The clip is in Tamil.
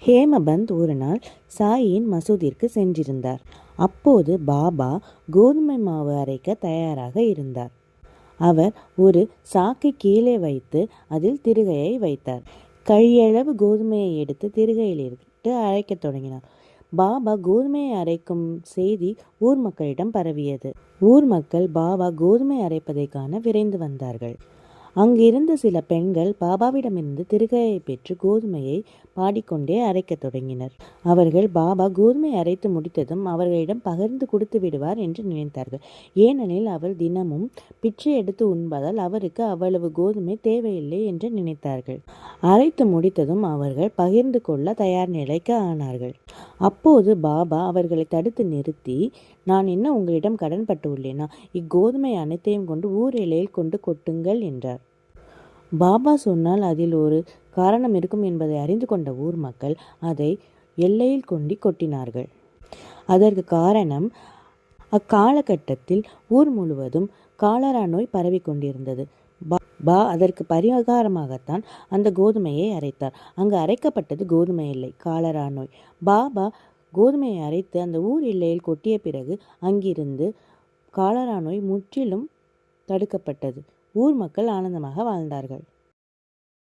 ஹேமபந்த் ஒரு நாள் சாயின் மசூதிற்கு சென்றிருந்தார். அப்போது பாபா கோதுமை மாவு அரைக்க தயாராக இருந்தார். அவர் ஒரு சாக்கை கீழே வைத்து அதில் திருகையை வைத்தார். கையளவு கோதுமையை எடுத்து திருகையிலிட்டு அரைக்கத் தொடங்கினார். பாபா கோதுமையை அரைக்கும் செய்தி ஊர் மக்களிடம் பரவியது. ஊர் மக்கள் பாபா கோதுமை அரைப்பதை காண விரைந்து வந்தார்கள். அங்கிருந்த சில பெண்கள் பாபாவிடமிருந்து திருகையை பெற்று கோதுமையை பாடிக்கொண்டே அரைக்கத் தொடங்கினர். அவர்கள் பாபா கோதுமை அரைத்து முடித்ததும் அவர்களிடம் பகிர்ந்து கொடுத்து விடுவார் என்று நினைத்தார்கள். ஏனெனில் அவர் தினமும் பிச்சை எடுத்து உண்பதால் அவருக்கு அவ்வளவு கோதுமை தேவையில்லை என்று நினைத்தார்கள். அரைத்து முடித்ததும் அவர்கள் பகிர்ந்து கொள்ள தயார் நிலைக்கு ஆனார்கள். அப்போது பாபா அவர்களை தடுத்து நிறுத்தி, நான் என்ன உங்களிடம் கடன்பட்டு உள்ளேனா? இக்கோதுமை அனைத்தையும் கொண்டு ஊர் எல்லையில் கொண்டு கொட்டுங்கள் என்றார். பாபா சொன்னால் அதில் ஒரு காரணம் இருக்கும் என்பதை அறிந்து கொண்ட ஊர் மக்கள் அதை எல்லையில் கொண்டு கொட்டினார்கள். அதற்கு காரணம், அக்காலகட்டத்தில் ஊர் முழுவதும் காலரா நோய் பரவி கொண்டிருந்தது. அதற்கு பரிகாரமாகத்தான் அந்த கோதுமையை அரைத்தார். அங்கு அரைக்கப்பட்டது கோதுமை இல்லை, காலரா நோய். பாபா கோதுமையை அரைத்து அந்த ஊர் எல்லையில் கொட்டிய பிறகு அங்கிருந்து காலரா நோய் முற்றிலும் தடுக்கப்பட்டது. ஊர் மக்கள் ஆனந்தமாக வாழ்ந்தார்கள்.